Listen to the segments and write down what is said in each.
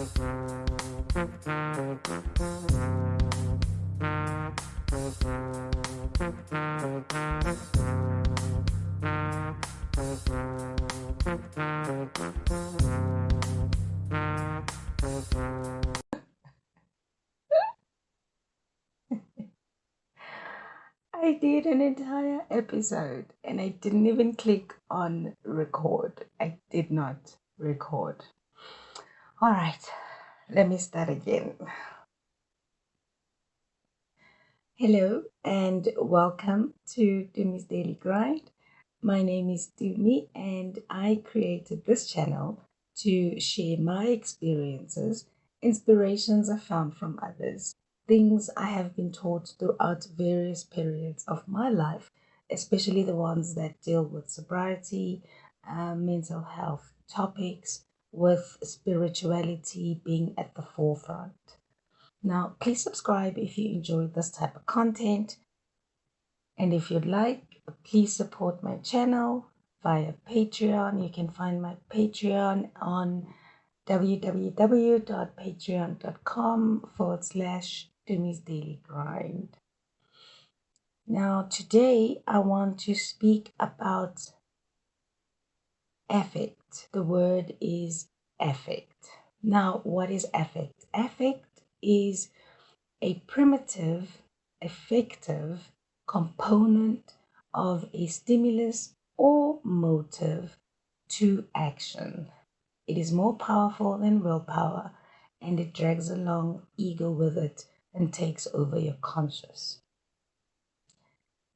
I did an entire episode and I didn't even click on record. I did not record. All right, let me start again. Hello and welcome to Dumi's Daily Grind. My name is Dumi and I created this channel to share my experiences, inspirations I found from others, things I have been taught throughout various periods of my life, especially the ones that deal with sobriety, mental health topics, with spirituality being at the forefront. Now, please subscribe if you enjoy this type of content. And if you'd like, please support my channel via Patreon. You can find my Patreon on www.patreon.com/Dumi's Daily Grind. Now, today I want to speak about affect. The word is affect. Now, what is affect? Affect is a primitive, effective component of a stimulus or motive to action. It is more powerful than willpower and it drags along ego with it and takes over your conscious.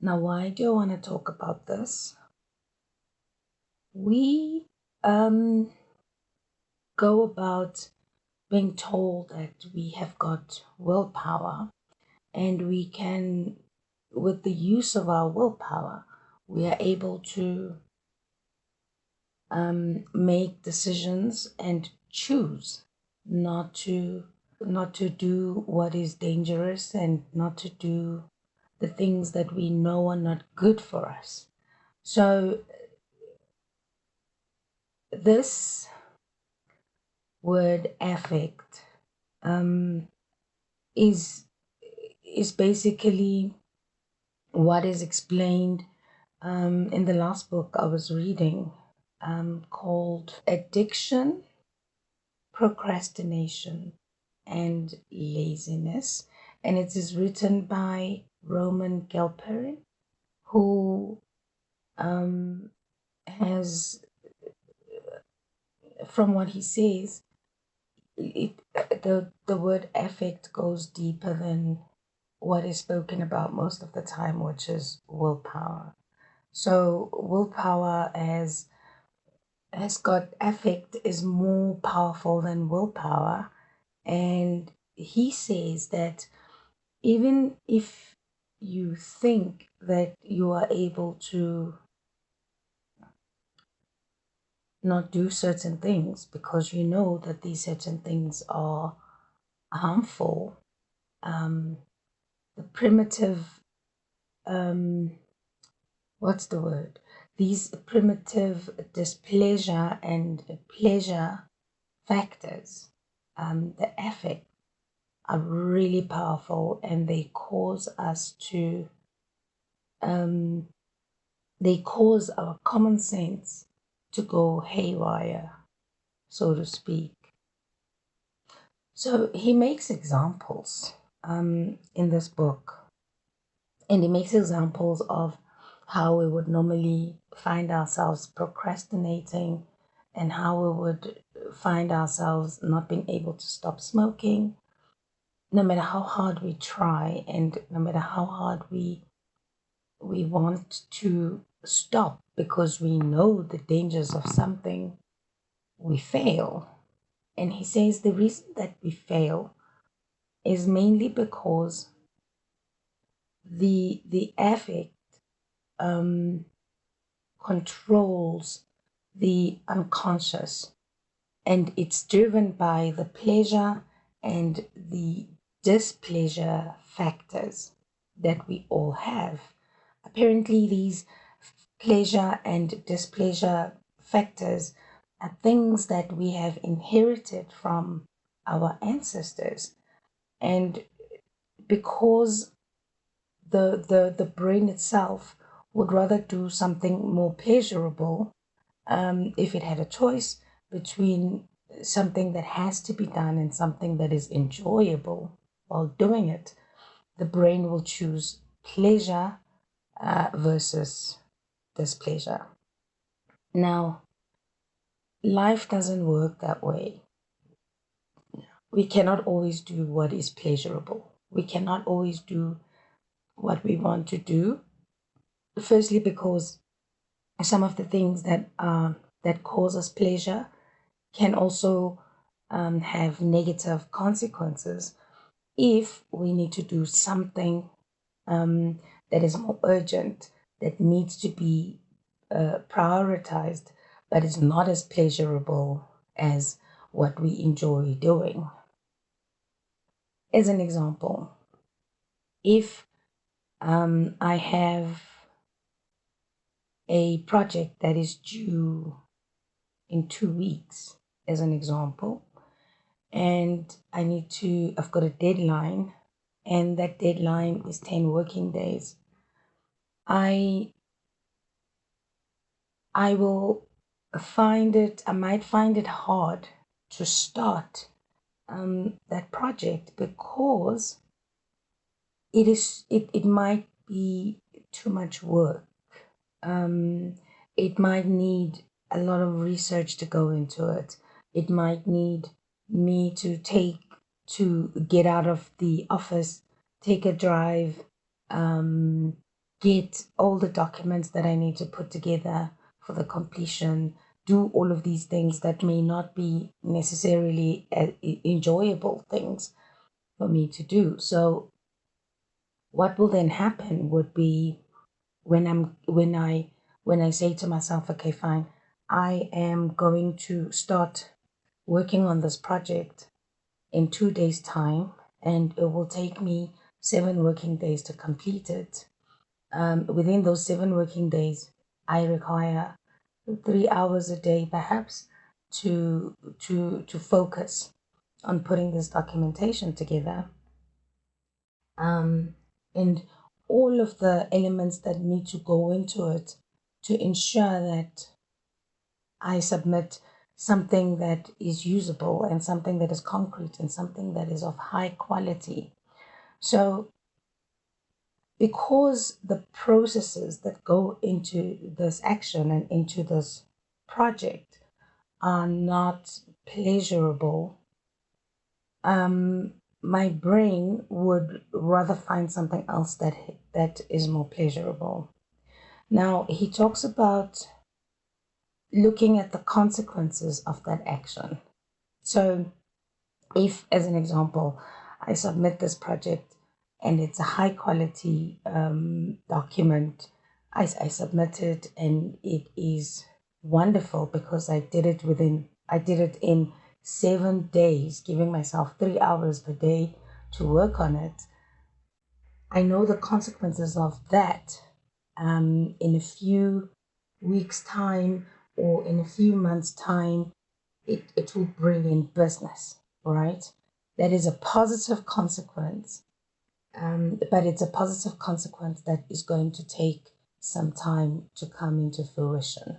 Now, why do I want to talk about this? We go about being told that we have got willpower and we can, with the use of our willpower, we are able to make decisions and choose not to do what is dangerous and not to do the things that we know are not good for us. So this word affect is basically what is explained in the last book I was reading called Addiction, Procrastination, and Laziness. And it is written by Roman Galperin, who has, from what he says, the word affect goes deeper than what is spoken about most of the time, which is willpower. So willpower has got affect is more powerful than willpower, and he says that even if you think that you are able to not do certain things because you know that these certain things are harmful, the primitive what's the word? These primitive displeasure and pleasure factors, the affect, are really powerful and they cause us to, they cause our common sense to go haywire, so to speak. So he makes examples in this book, and he makes examples of how we would normally find ourselves procrastinating and how we would find ourselves not being able to stop smoking, no matter how hard we try and no matter how hard we want to stop because we know the dangers of something, we fail. And he says the reason that we fail is mainly because the affect controls the unconscious, and it's driven by the pleasure and the displeasure factors that we all have. Apparently, these pleasure and displeasure factors are things that we have inherited from our ancestors. And because the brain itself would rather do something more pleasurable, if it had a choice between something that has to be done and something that is enjoyable while doing it, the brain will choose pleasure versus displeasure. Now, life doesn't work that way. We cannot always do what is pleasurable. We cannot always do what we want to do. Firstly, because some of the things that cause us pleasure can also have negative consequences if we need to do something that is more urgent, that needs to be prioritized, but is not as pleasurable as what we enjoy doing. As an example, if I have a project that is due in 2 weeks, as an example, and I've got a deadline, and that deadline is 10 working days, I I might find it hard to start that project because it might be too much work. Um, it might need a lot of research to go into it. It might need me to get out of the office, take a drive, get all the documents that I need to put together for the completion, do all of these things that may not be necessarily enjoyable things for me to do. So what will then happen would be when I'm when I say to myself, okay, fine, I am going to start working on this project in 2 days' time, and it will take me 7 working days to complete it. Within those 7 working days, I require 3 hours a day, perhaps, to focus on putting this documentation together. Um, and all of the elements that need to go into it to ensure that I submit something that is usable and something that is concrete and something that is of high quality. So, because the processes that go into this action and into this project are not pleasurable, my brain would rather find something else that is more pleasurable. Now, he talks about looking at the consequences of that action. So, if, as an example, I submit this project and it's a high quality document, I submit it and it is wonderful because I did it in 7 days, giving myself 3 hours per day to work on it. I know the consequences of that in a few weeks' time or in a few months' time, it will bring in business, right? That is a positive consequence, but it's a positive consequence that is going to take some time to come into fruition.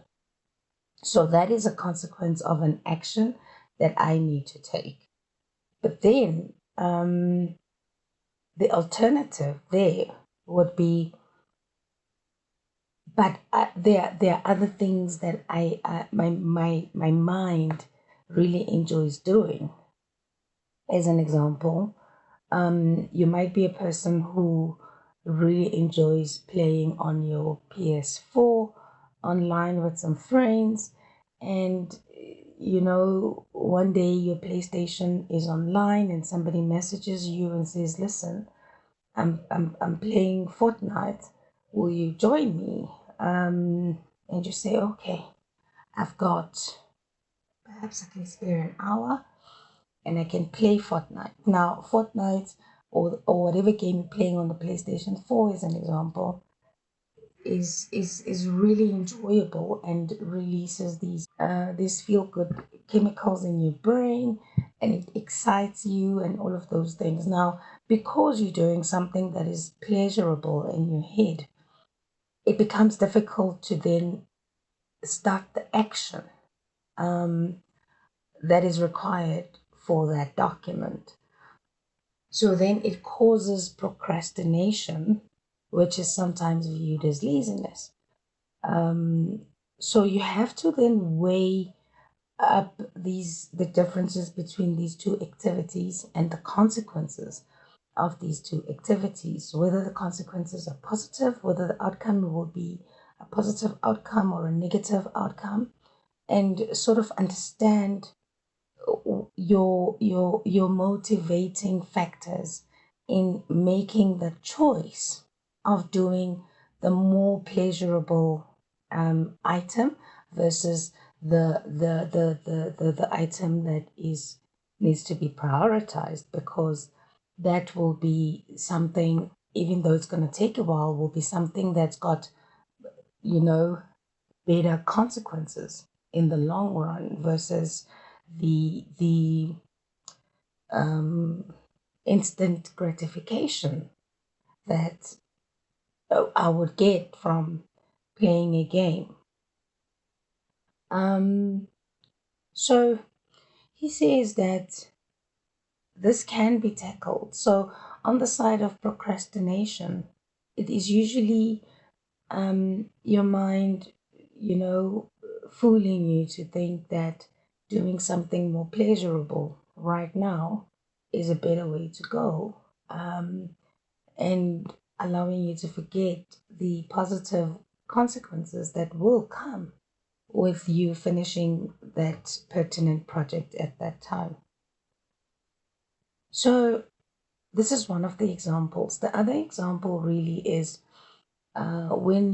So that is a consequence of an action that I need to take. But then the alternative there would be, but there are other things that my mind really enjoys doing. As an example, you might be a person who really enjoys playing on your PS4 online with some friends, and one day your PlayStation is online and somebody messages you and says, "Listen, I'm playing Fortnite. Will you join me?" And you say, "Okay, I've got perhaps I can spare an hour." And I can play Fortnite. Now, Fortnite or whatever game you're playing on the PlayStation 4 is an example. is really enjoyable and releases these feel good chemicals in your brain, and it excites you and all of those things. Now, because you're doing something that is pleasurable in your head, it becomes difficult to then start the action um, that is required for that document. So then it causes procrastination, which is sometimes viewed as laziness. Um, so you have to then weigh up the differences between these two activities and the consequences of these two activities, whether the consequences are positive, whether the outcome will be a positive outcome or a negative outcome, and sort of understand your motivating factors in making the choice of doing the more pleasurable item versus the item that is needs to be prioritized, because that will be something, even though it's going to take a while, will be something that's got, you know, better consequences in the long run versus the um, instant gratification that I would get from playing a game. Um, so he says that this can be tackled. So on the side of procrastination, it is usually your mind, you know, fooling you to think that doing something more pleasurable right now is a better way to go, and allowing you to forget the positive consequences that will come with you finishing that pertinent project at that time. So, this is one of the examples. The other example really is when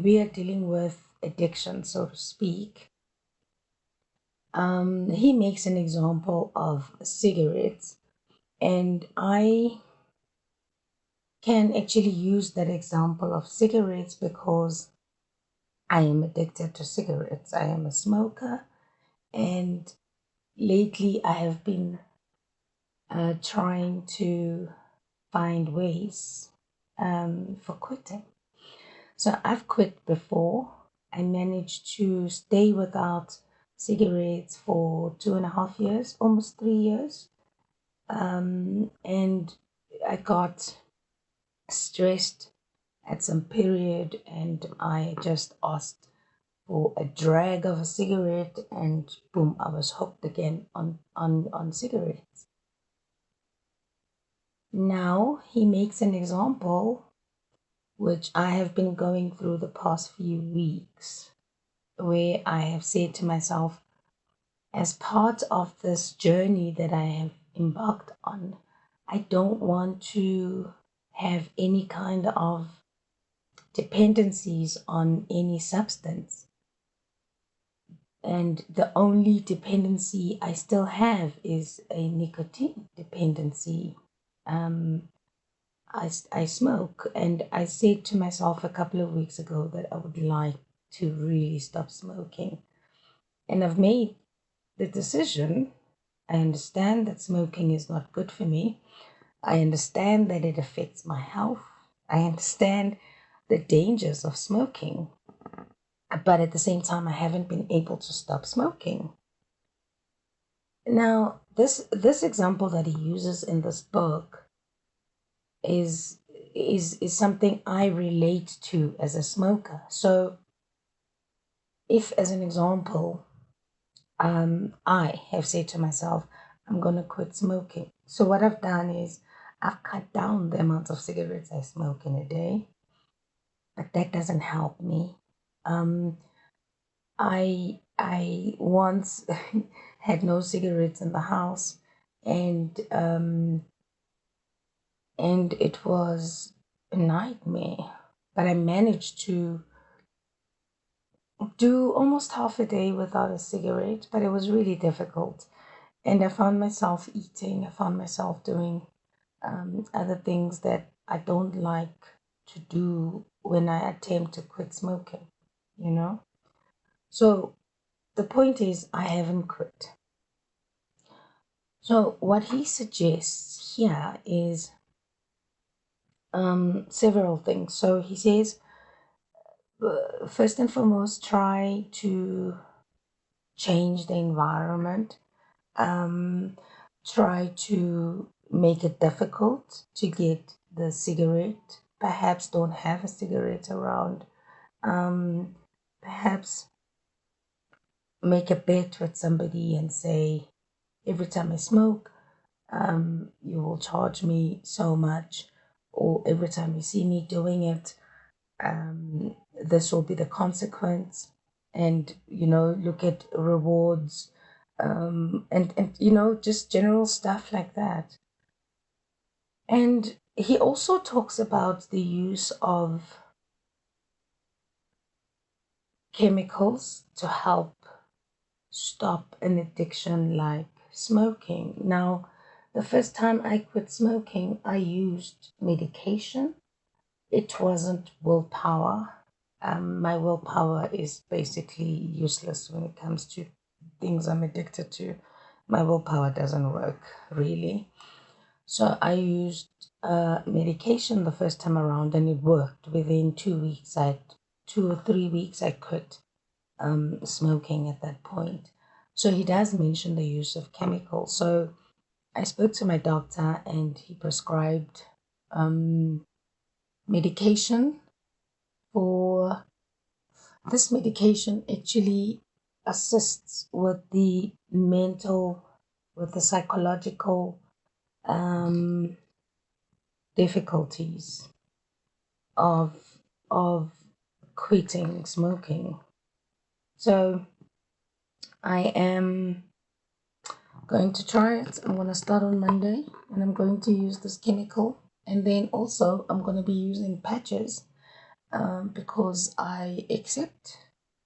we are dealing with addiction, so to speak. He makes an example of cigarettes, and I can actually use that example of cigarettes because I am addicted to cigarettes. I am a smoker, and lately I have been trying to find ways for quitting. So I've quit before. I managed to stay without cigarettes for 2.5 years, almost 3 years. And I got stressed at some period, and I just asked for a drag of a cigarette, and boom, I was hooked again on cigarettes. Now he makes an example which I have been going through the past few weeks, where I have said to myself, as part of this journey that I have embarked on, I don't want to have any kind of dependencies on any substance. And the only dependency I still have is a nicotine dependency. Um, I smoke, and I said to myself a couple of weeks ago that I would like to really stop smoking. And I've made the decision. I understand that smoking is not good for me. I understand that it affects my health. I understand the dangers of smoking. But at the same time, I haven't been able to stop smoking. Now, this example that he uses in this book is is something I relate to as a smoker. So, if as an example, I have said to myself, I'm gonna quit smoking. So what I've done is I've cut down the amount of cigarettes I smoke in a day, but that doesn't help me. Um, I once had no cigarettes in the house, and it was a nightmare. But I managed to do almost half a day without a cigarette, but it was really difficult. And I found myself eating, I found myself doing other things that I don't like to do when I attempt to quit smoking, you know? So the point is, I haven't quit. So what he suggests here is several things. So he says, first and foremost, try to change the environment. Um, Try to make it difficult to get the cigarette. Perhaps don't have a cigarette around. Um, Perhaps make a bet with somebody and say, every time I smoke, you will charge me so much, or every time you see me doing it, this will be the consequence. And look at rewards, and just general stuff like that. And he also talks about the use of chemicals to help stop an addiction like smoking. Now, the first time I quit smoking, I used medication. It wasn't willpower. My willpower is basically useless when it comes to things I'm addicted to. My willpower doesn't work really. So I used medication the first time around, and it worked. Within 2 weeks, 2 or 3 weeks, I quit smoking at that point. So he does mention the use of chemicals. So I spoke to my doctor, and he prescribed medication for this medication actually assists with the psychological um, difficulties of of quitting smoking. So I am going to try it. I'm going to start on Monday, and I'm going to use this chemical. And then also, I'm going to be using patches because I accept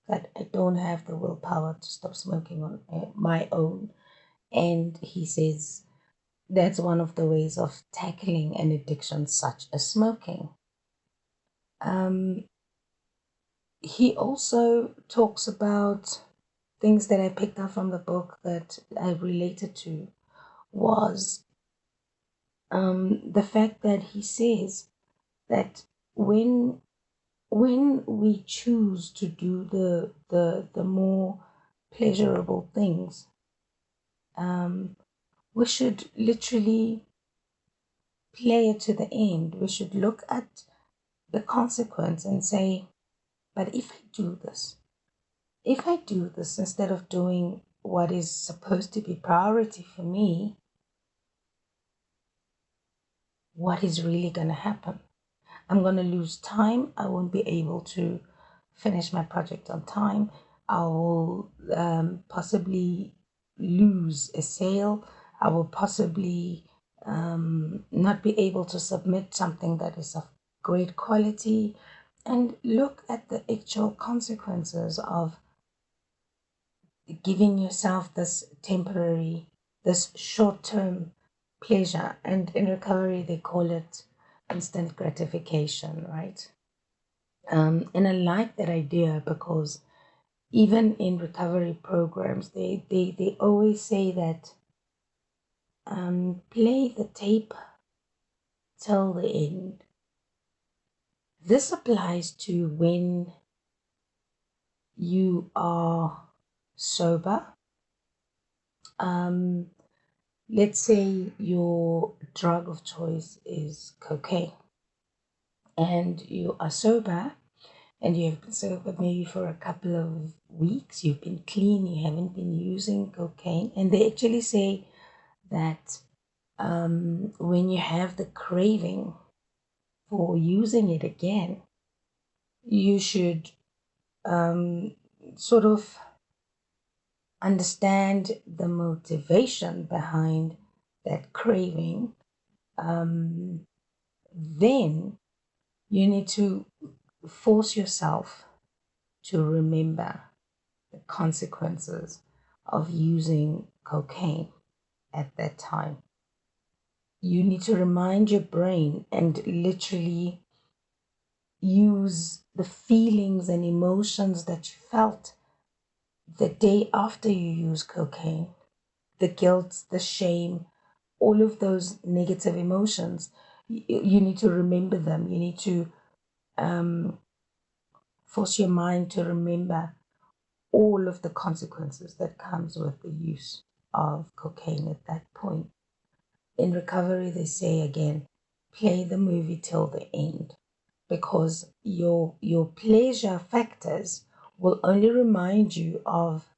that I don't have the willpower to stop smoking on my own. And he says that's one of the ways of tackling an addiction such as smoking. Um, he also talks about things that I picked up from the book that I related to was the fact that he says that when we choose to do the more pleasurable things, we should literally play it to the end. We should look at the consequence and say, but if I do this instead of doing what is supposed to be priority for me, what is really going to happen? I'm going to lose time. I won't be able to finish my project on time. I will possibly lose a sale. I will possibly not be able to submit something that is of great quality. And look at the actual consequences of giving yourself this short term pleasure. And in recovery, they call it instant gratification, right? And I like that idea because even in recovery programs, they always say that play the tape till the end. This applies to when you are sober. Let's say your drug of choice is cocaine, and you are sober, and you have been sober maybe for a couple of weeks, you've been clean, you haven't been using cocaine. And they actually say that when you have the craving for using it again, you should sort of understand the motivation behind that craving. Then you need to force yourself to remember the consequences of using cocaine at that time. You need to remind your brain and literally use the feelings and emotions that you felt the day after you use cocaine, the guilt, the shame, all of those negative emotions. You need to remember them. You need to force your mind to remember all of the consequences that comes with the use of cocaine at that point. In recovery, they say again, play the movie till the end, because your pleasure factors will only remind you of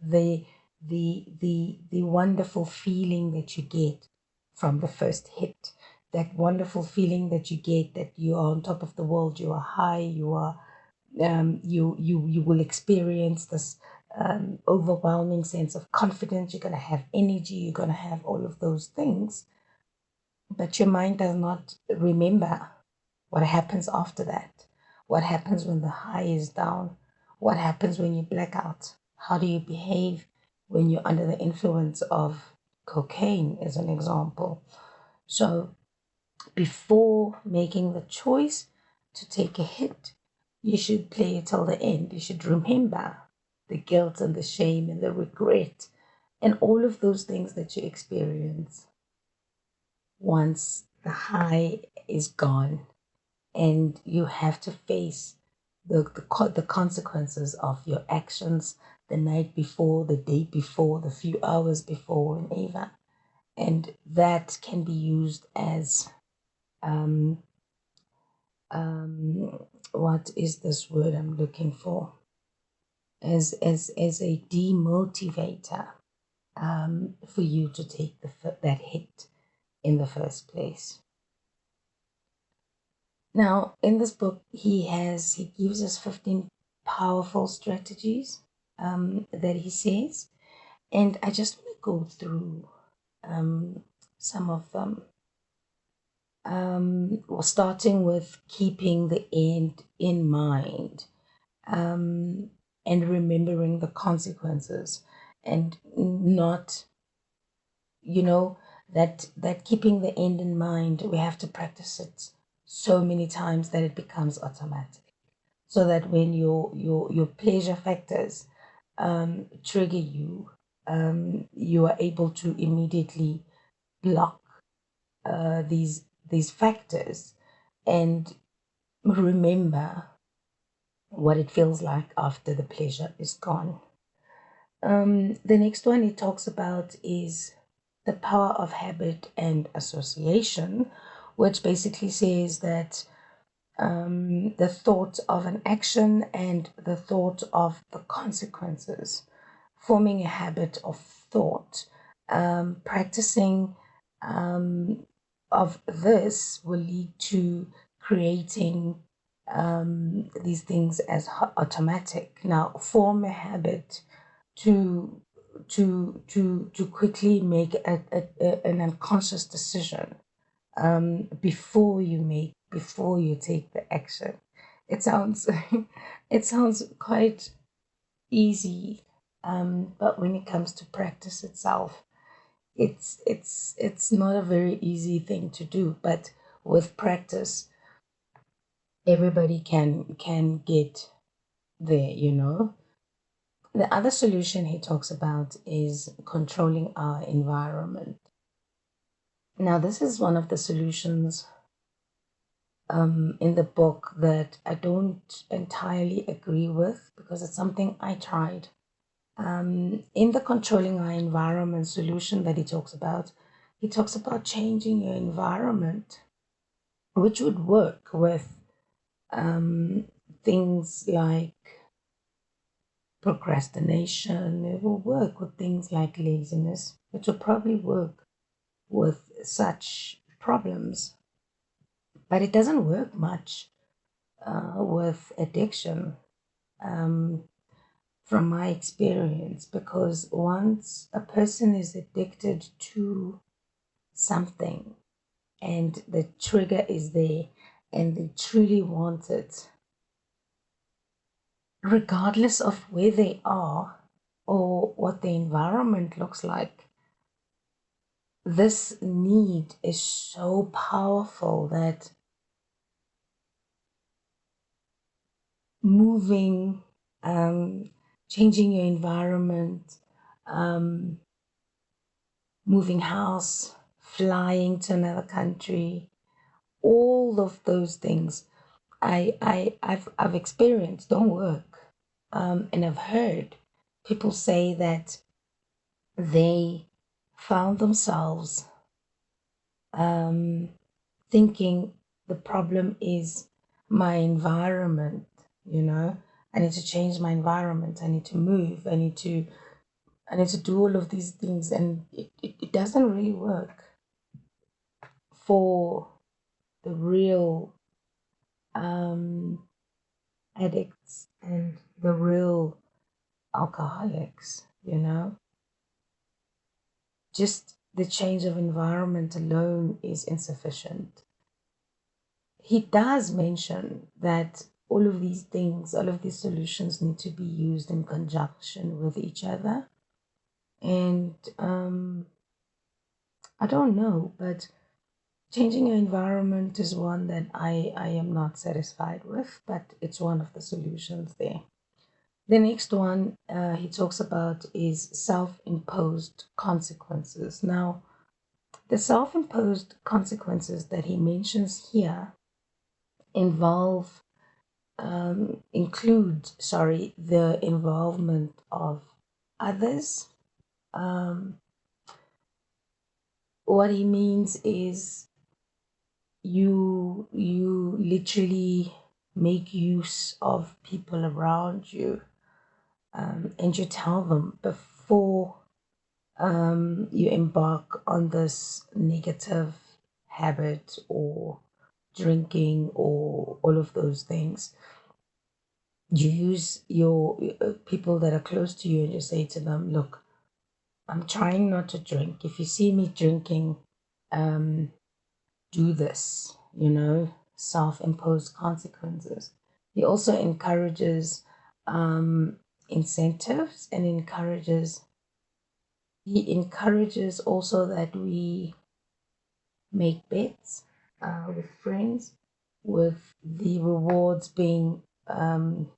the the wonderful feeling that you get from the first hit, that wonderful feeling that you get that you are on top of the world, you are high, you are you will experience this overwhelming sense of confidence. You're going to have energy, you're going to have all of those things, but your mind does not remember what happens after that. What happens when the high is down? What happens when you black out? How do you behave when you're under the influence of cocaine, as an example? So, before making the choice to take a hit, you should play it till the end. You should remember the guilt and the shame and the regret and all of those things that you experience once the high is gone, and you have to face the consequences of your actions the night before, the day before, the few hours before, whenever. And that can be used as um, what is this word I'm looking for? As a demotivator for you to take that hit in the first place. Now, in this book, he gives us 15 powerful strategies that he says, and I just want to go through some of them. Well, starting with keeping the end in mind, and remembering the consequences, and not, you know, that keeping the end in mind, we have to practice it so many times that it becomes automatic, so that when your pleasure factors trigger you, you are able to immediately block these factors and remember what it feels like after the pleasure is gone. The next one he talks about is the power of habit and association, which basically says that the thought of an action and the thought of the consequences, forming a habit of thought, practicing of this will lead to creating these things as automatic. Now, form a habit to to quickly make an unconscious decision before you take the action. It sounds it sounds quite easy, but when it comes to practice itself, it's not a very easy thing to do. But with practice, everybody can get there. The other solution he talks about is controlling our environment. Now, this is one of the solutions in the book that I don't entirely agree with, because it's something I tried. In the controlling our environment solution that he talks about changing your environment, which would work with things like procrastination. It will work with things like laziness, which will probably work with such problems. But it doesn't work much with addiction, from my experience, because once a person is addicted to something and the trigger is there and they truly want it, regardless of where they are or what the environment looks like, this need is so powerful that moving, um, changing your environment, um, moving house, flying to another country, all of those things I've experienced don't work. And I've heard people say that they found themselves um, thinking the problem is my environment, you know. I need to change my environment. I need to move. I need to do all of these things, and it doesn't really work for the real um, addicts and the real alcoholics, you know. Just the change of environment alone is insufficient. He does mention that all of these things, all of these solutions need to be used in conjunction with each other. And I don't know, but changing your environment is one that I am not satisfied with, but it's one of the solutions there. The next one he talks about is self imposed consequences. Now, the self imposed consequences that he mentions here involve, the involvement of others. Um, what he means is you literally make use of people around you, and you tell them before you embark on this negative habit or drinking or all of those things. You use your people that are close to you and you say to them, look, I'm trying not to drink. If you see me drinking, um, do this, self-imposed consequences. He also encourages incentives and he encourages also that we make bets with friends, with the rewards being on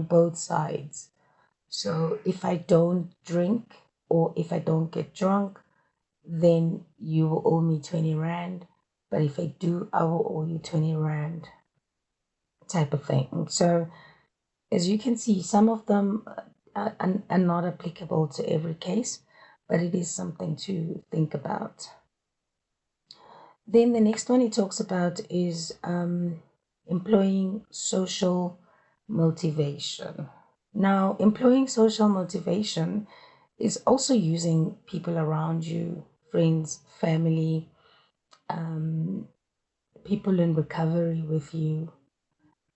both sides. So if I don't drink or if I don't get drunk, then you will owe me 20 Rand. But if I do, I will owe you 20 Rand, type of thing. So as you can see, some of them are not applicable to every case, but it is something to think about. Then the next one he talks about is employing social motivation. Now, employing social motivation is also using people around you, friends, family, um, people in recovery with you,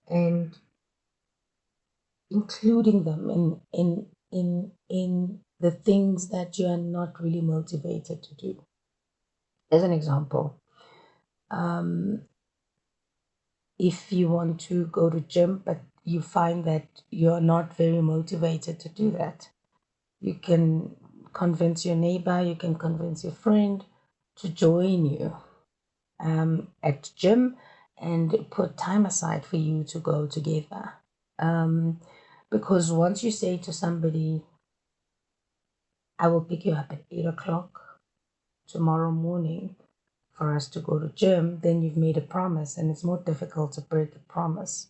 and including them in the things that you are not really motivated to do. As an example, um, if you want to go to gym but you find that you're not very motivated to do that, you can convince your neighbor, you can convince your friend to join you at gym and put time aside for you to go together. Because once you say to somebody, I will pick you up at 8 o'clock tomorrow morning for us to go to gym, then you've made a promise, and it's more difficult to break a promise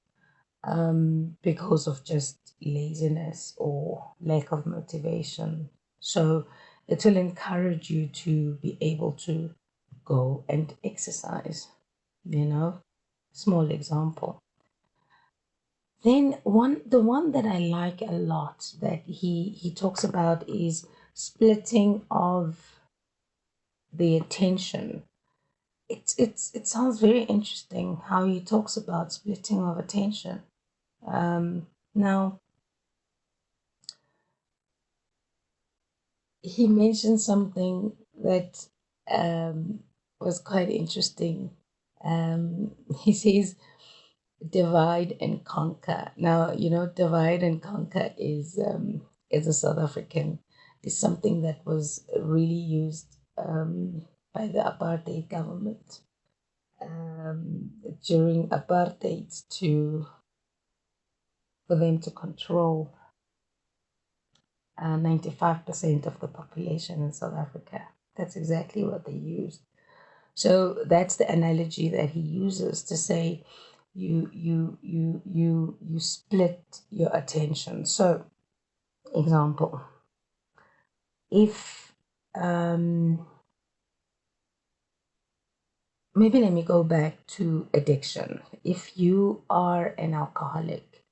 because of just laziness or lack of motivation. So it will encourage you to be able to go and exercise, small example. Then the one that I like a lot that he talks about is splitting of the attention. It sounds very interesting how he talks about splitting of attention. Now he mentioned something that was quite interesting. He says divide and conquer. Now, divide and conquer is a South African, is something that was really used by the apartheid government during apartheid to for them to control 95% of the population in South Africa. That's exactly what they used. So that's the analogy that he uses to say you split your attention. So, example, if maybe let me go back to addiction. If you are an alcoholic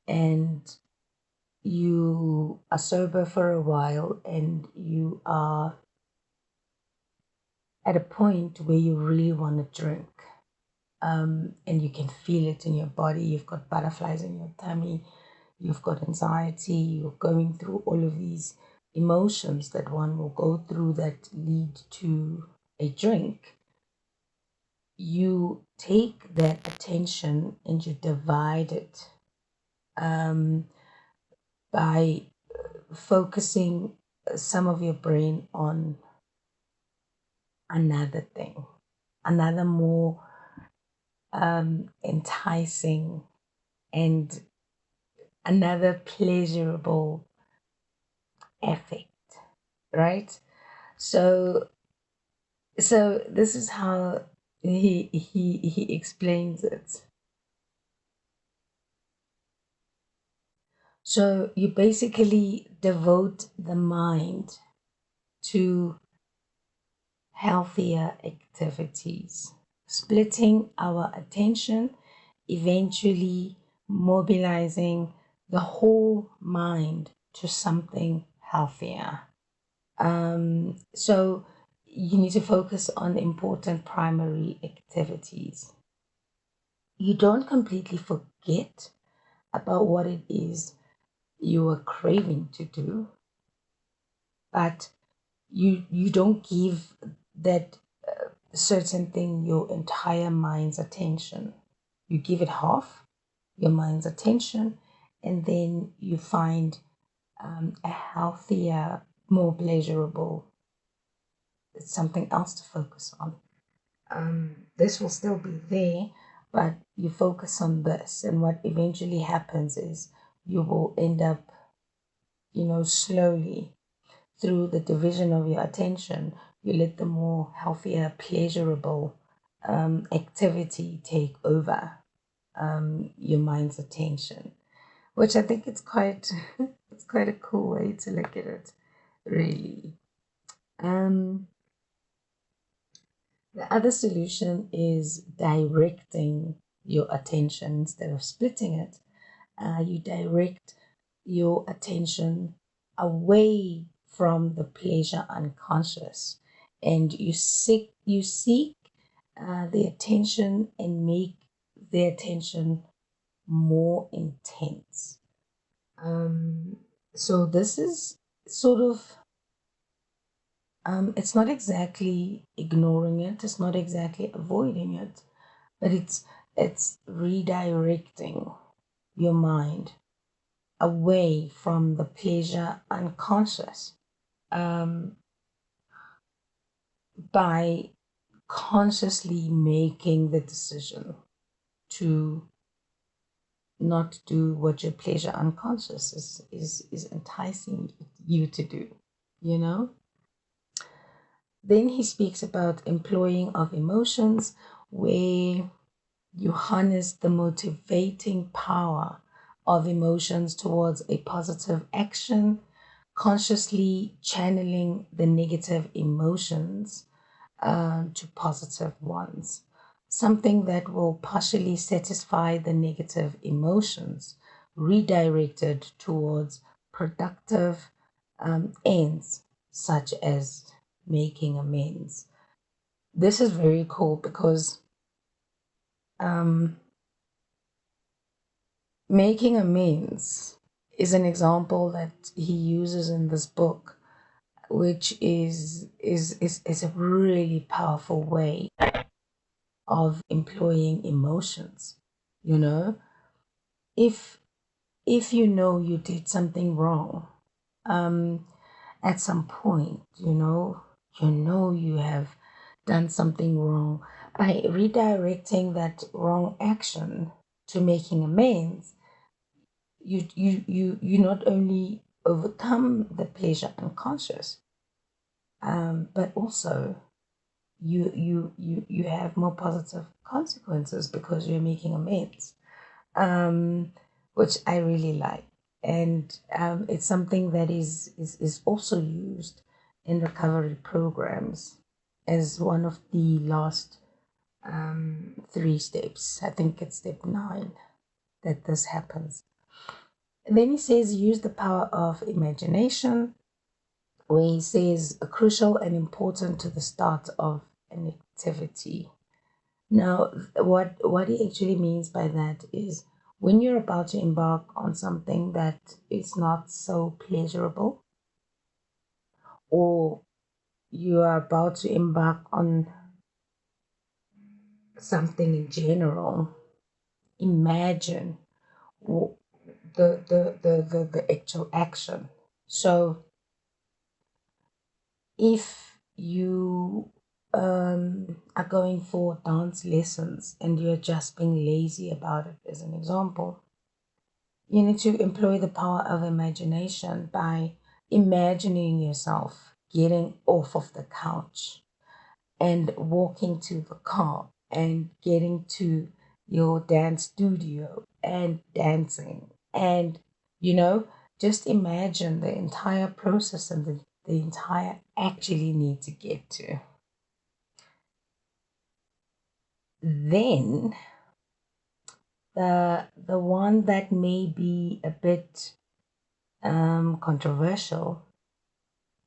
and you are sober for a while and you are at a point where you really want to drink, and you can feel it in your body, you've got butterflies in your tummy, you've got anxiety, you're going through all of these emotions that one will go through that lead to a drink. You take that attention and you divide it by focusing some of your brain on another thing, another more enticing and another pleasurable effect, right? So, so this is how he explains it. So you basically devote the mind to healthier activities, splitting our attention, eventually mobilizing the whole mind to something healthier. So you need to focus on important primary activities. You don't completely forget about what it is you are craving to do, but you don't give that certain thing your entire mind's attention. You give it half your mind's attention, and then you find a healthier, more pleasurable, something else to focus on. This will still be there, but you focus on this, and what eventually happens is you will end up, slowly through the division of your attention, you let the more healthier, pleasurable activity take over your mind's attention, which I think it's quite it's quite a cool way to look at it, really. Um, the other solution is directing your attention instead of splitting it. You direct your attention away from the pleasure unconscious, and you seek the attention and make the attention more intense. Um, so this is sort of it's not exactly ignoring it, it's not exactly avoiding it, but it's redirecting your mind away from the pleasure unconscious, um, by consciously making the decision to not do what your pleasure unconscious is enticing you to do, you know? Then he speaks about employing of emotions, where you harness the motivating power of emotions towards a positive action, consciously channeling the negative emotions to positive ones. Something that will partially satisfy the negative emotions, redirected towards productive ends, such as making amends. This is very cool because um, making amends is an example that he uses in this book, which is a really powerful way of employing emotions. You know, if if you know you did something wrong, um, at some point, you know you have done something wrong, by redirecting that wrong action to making amends, you not only overcome the pleasure unconscious, but also you have more positive consequences because you're making amends, which I really like. And it's something that is also used in recovery programs as one of the last three steps. I think it's step 9 that this happens. And then he says use the power of imagination, where he says crucial and important to the start of an activity. Now, what he actually means by that is when you're about to embark on something that is not so pleasurable, or you are about to embark on something in general, imagine the actual action. So if you are going for dance lessons and you're just being lazy about it, as an example, you need to employ the power of imagination by imagining yourself getting off of the couch and walking to the car and getting to your dance studio and dancing. And, you know, just imagine the entire process and the entire actually need to get to. Then the one that may be a bit controversial,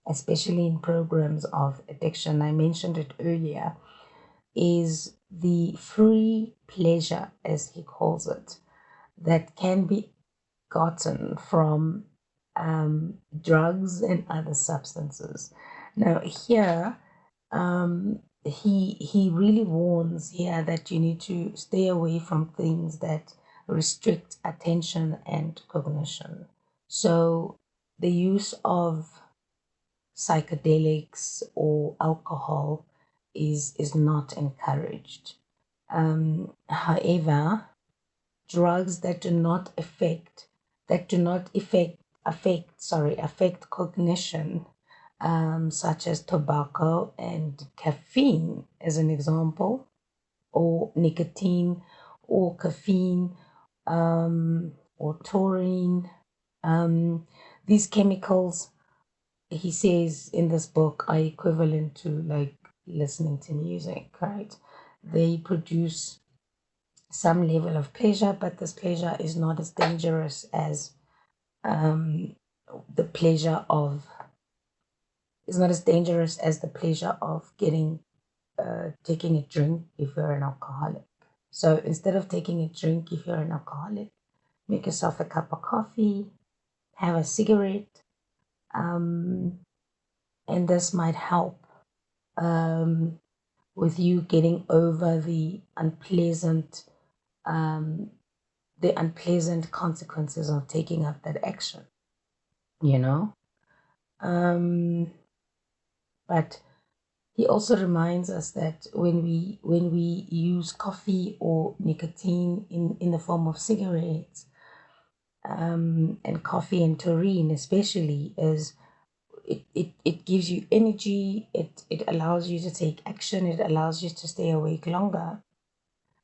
especially in programs of addiction, I mentioned it earlier, is the free pleasure, as he calls it, that can be gotten from drugs and other substances. Now, here, he really warns here that you need to stay away from things that restrict attention and cognition. So, the use of psychedelics or alcohol is not encouraged. However, drugs that do not affect cognition, such as tobacco and caffeine, as an example, or nicotine, or caffeine, or taurine. These chemicals, he says in this book, are equivalent to like listening to music, right? They produce some level of pleasure, but this pleasure is not as dangerous as the pleasure of is not as dangerous as the pleasure of getting taking a drink if you're an alcoholic. So instead of taking a drink if you're an alcoholic, make yourself a cup of coffee, have a cigarette, and this might help with you getting over um, the unpleasant consequences of taking up that action. You know, but he also reminds us that when we use coffee or nicotine in the form of cigarettes, and coffee and taurine especially, is it gives you energy, it allows you to take action, it allows you to stay awake longer,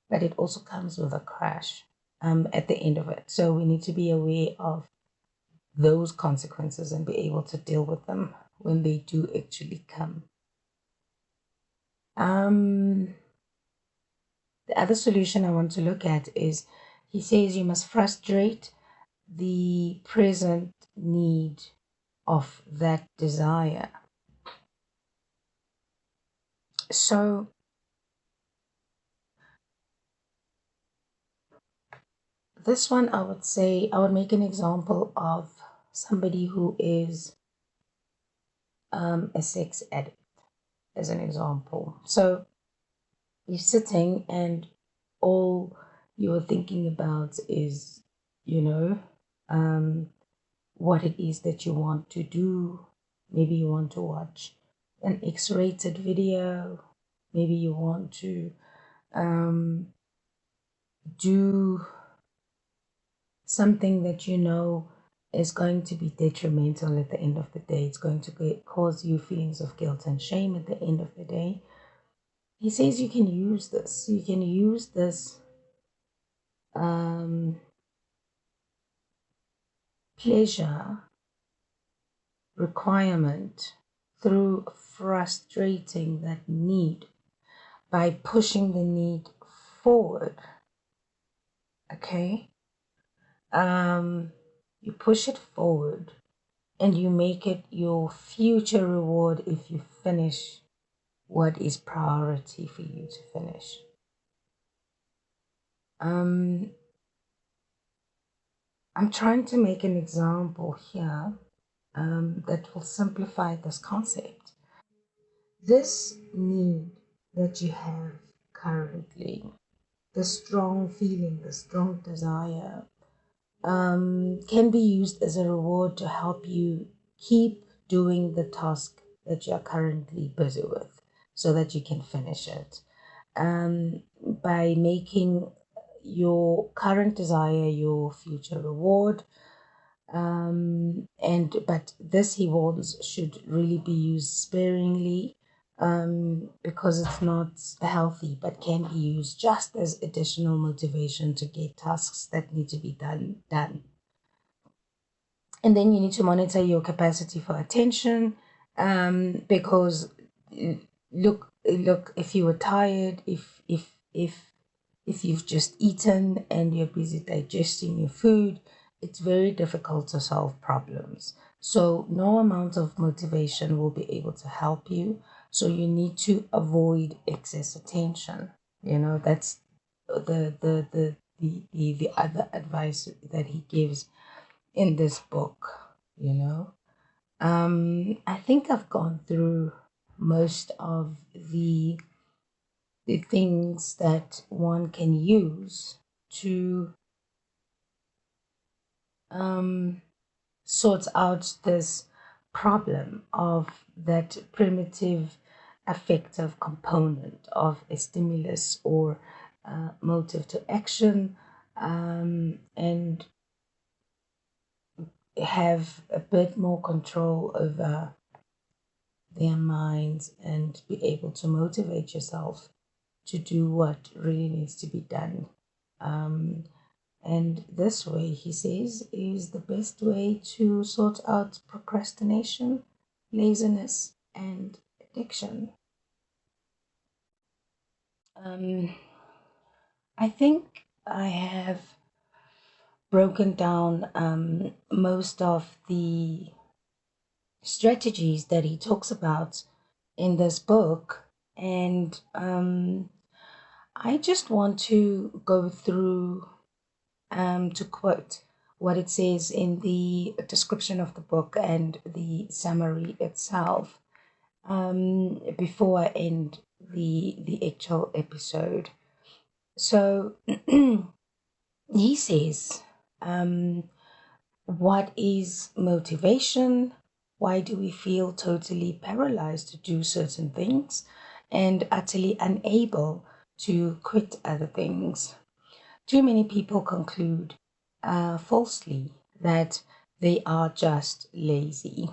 but it also comes with a crash at the end of it. So we need to be aware of those consequences and be able to deal with them when they do actually come. Um, the other solution I want to look at is he says you must frustrate the present need of that desire. So this one, I would say, I would make an example of somebody who is a sex addict, as an example. So you're sitting and all you're thinking about is, you know, um, what it is that you want to do. Maybe you want to watch an X-rated video. Maybe you want to um, do something that you know is going to be detrimental at the end of the day. It's going to cause you feelings of guilt and shame at the end of the day. He says you can use this. You can use this um, pleasure requirement through frustrating that need by pushing the need forward. Okay? You push it forward and you make it your future reward if you finish what is priority for you to finish. I'm trying to make an example here that will simplify this concept. This need that you have currently, the strong feeling, the strong desire, can be used as a reward to help you keep doing the task that you're currently busy with so that you can finish it. By making your current desire your future reward, and but this, he warns, should really be used sparingly, because it's not healthy, but can be used just as additional motivation to get tasks that need to be done. And then you need to monitor your capacity for attention, because uh, look, if you were tired, if you've just eaten and you're busy digesting your food, it's very difficult to solve problems. So no amount of motivation will be able to help you. So you need to avoid excess attention. That's the other advice that he gives in this book. I think I've gone through most of the things that one can use to um, sort out this problem of that primitive affective component of a stimulus or motive to action, and have a bit more control over their minds and be able to motivate yourself to do what really needs to be done. Um, and this way, he says, is the best way to sort out procrastination, laziness, and addiction. Um, I think I have broken down most of the strategies that he talks about in this book. And I just want to go through, to quote what it says in the description of the book and the summary itself, before I end the actual episode. So he says, what is motivation? Why do we feel totally paralyzed to do certain things and utterly unable to quit other things? Too many people conclude falsely that they are just lazy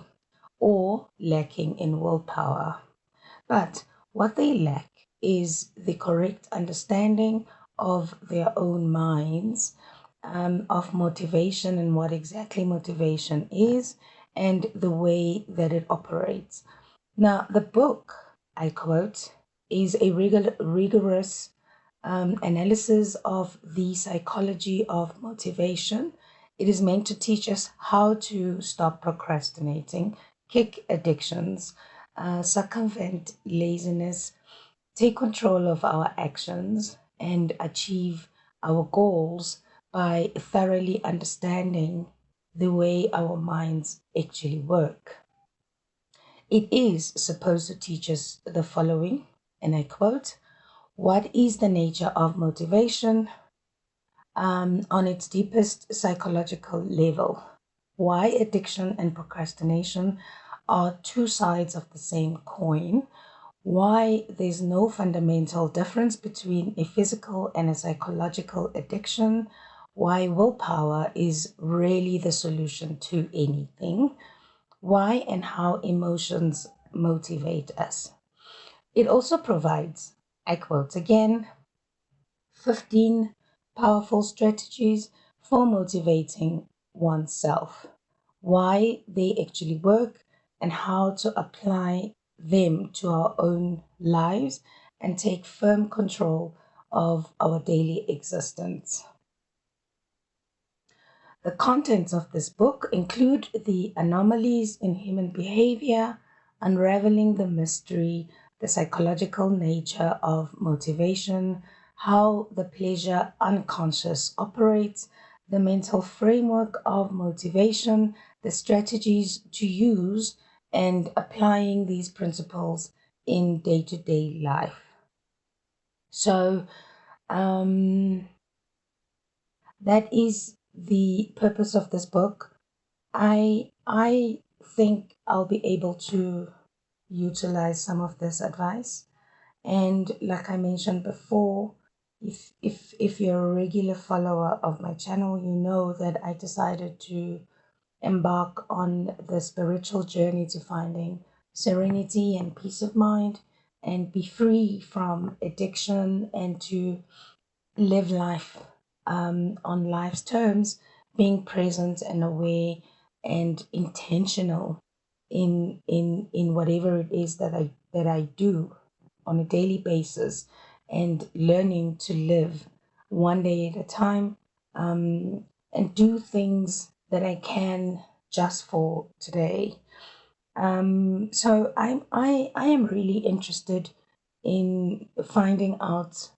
or lacking in willpower. But what they lack is the correct understanding of their own minds, of motivation and what exactly motivation is, and the way that it operates. Now, the book, I quote, is a rigorous analysis of the psychology of motivation. It is meant to teach us how to stop procrastinating, kick addictions, circumvent laziness, take control of our actions, and achieve our goals by thoroughly understanding the way our minds actually work. It is supposed to teach us the following, and I quote: what is the nature of motivation on its deepest psychological level? Why addiction and procrastination are two sides of the same coin? Why there's no fundamental difference between a physical and a psychological addiction? why willpower is really the solution to anything, why and how emotions motivate us. It also provides, I quote again, 15 powerful strategies for motivating oneself, why they actually work, and how to apply them to our own lives and take firm control of our daily existence. The contents of this book include the anomalies in human behavior, unraveling the mystery, the psychological nature of motivation, how the pleasure unconscious operates, the mental framework of motivation, the strategies to use, and applying these principles in day to day life. So, um, that is the purpose of this book. I think I'll be able to utilize some of this advice. And like I mentioned before, if you're a regular follower of my channel, you know that I decided to embark on the spiritual journey to finding serenity and peace of mind and be free from addiction and to live life on life's terms, being present and aware and intentional in whatever it is that I do on a daily basis, and learning to live one day at a time, and do things that I can just for today. So I am really interested in finding out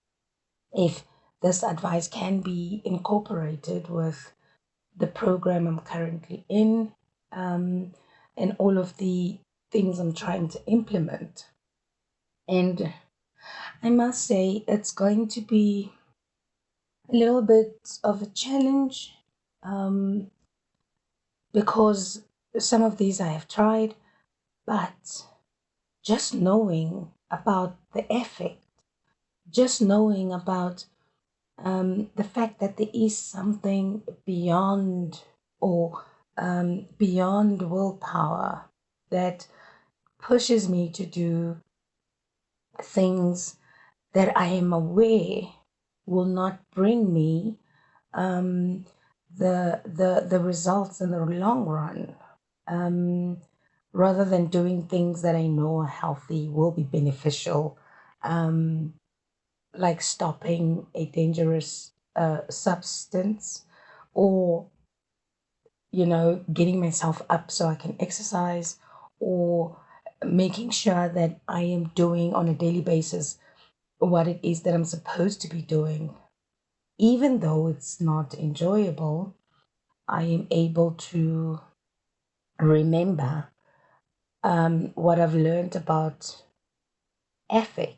if this advice can be incorporated with the program I'm currently in, um, and all of the things I'm trying to implement. And I must say, it's going to be a little bit of a challenge, um, because some of these I have tried, but just knowing about the effect, just knowing about the fact that there is something beyond, or beyond willpower, that pushes me to do things that I am aware will not bring me um, the results in the long run. Um, Rather than doing things that I know are healthy, will be beneficial, um, like stopping a dangerous substance, or getting myself up so I can exercise, or making sure that I am doing on a daily basis what it is that I'm supposed to be doing. Even though it's not enjoyable, I am able to remember what I've learned about effort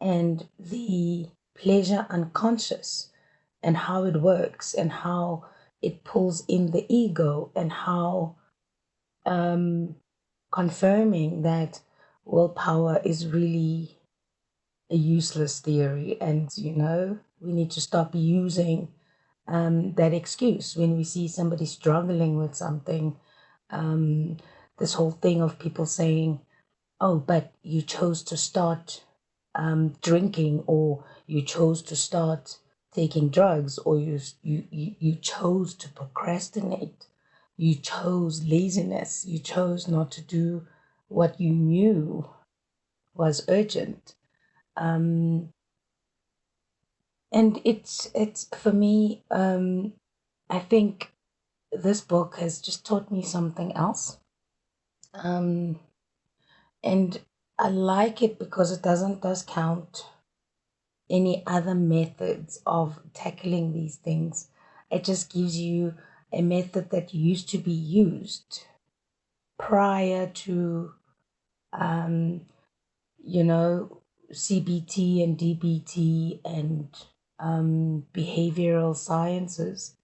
and the pleasure unconscious, and how it works, and how it pulls in the ego, and how um, confirming that willpower is really a useless theory. And we need to stop using that excuse when we see somebody struggling with something. This whole thing of people saying, oh, but you chose to start drinking, or you chose to start taking drugs, or you chose to procrastinate, you chose laziness, you chose not to do what you knew was urgent. um, and it's for me, I think this book has just taught me something else, um, and I like it because it doesn't discount any other methods of tackling these things. It just gives you a method that used to be used prior to, um, you know, CBT and DBT and behavioral sciences.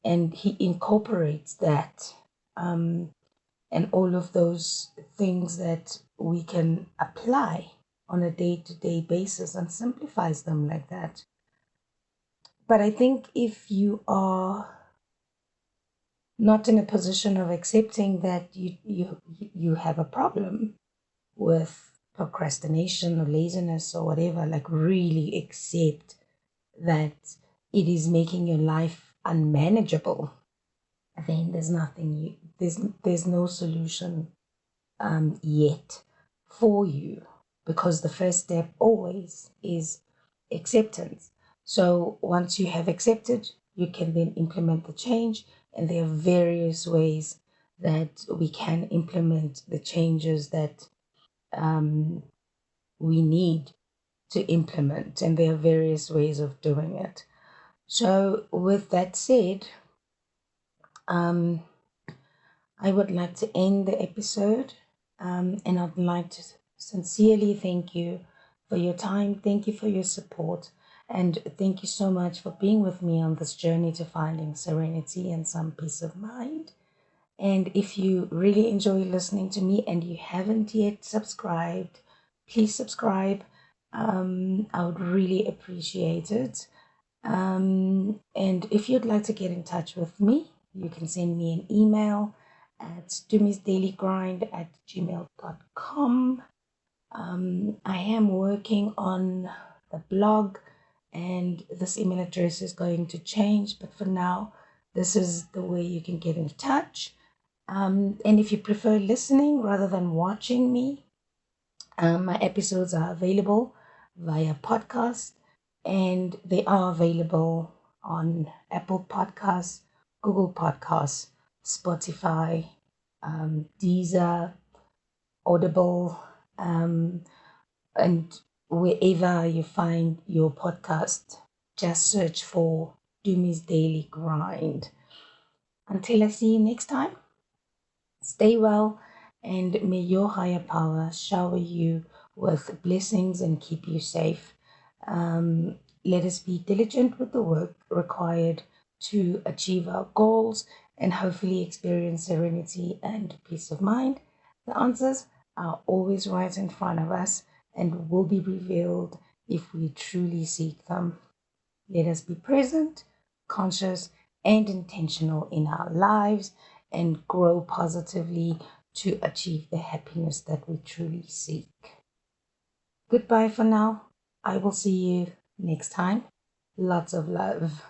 And he incorporates that, and all of those things that we can apply on a day to day basis, and simplifies them like that. But I think if you are not in a position of accepting that you have a problem with procrastination or laziness or whatever, like really accept that it is making your life unmanageable, then there's nothing there's no solution yet for you, because the first step always is acceptance. So once you have accepted, you can then implement the change, and there are various ways that we can implement the changes that we need to implement, and there are various ways of doing it. So, with that said, um, I would like to end the episode, and I'd like to sincerely thank you for your time. Thank you for your support. And thank you so much for being with me on this journey to finding serenity and some peace of mind. And if you really enjoy listening to me and you haven't yet subscribed, please subscribe. I would really appreciate it. And if you'd like to get in touch with me, you can send me an email at stumisdailygrind@gmail.com. I am working on the blog, and this email address is going to change, but for now, this is the way you can get in touch. And if you prefer listening rather than watching me, my episodes are available via podcast, and they are available on Apple Podcasts, Google Podcasts, Spotify, Deezer, Audible, and wherever you find your podcast, just search for Dumi's Daily Grind. Until I see you next time, stay well, and may your higher power shower you with blessings and keep you safe. Let us be diligent with the work required to achieve our goals and hopefully experience serenity and peace of mind. The answers are always right in front of us and will be revealed if we truly seek them. Let us be present, conscious, and intentional in our lives and grow positively to achieve the happiness that we truly seek. Goodbye for now. I will see you next time. Lots of love.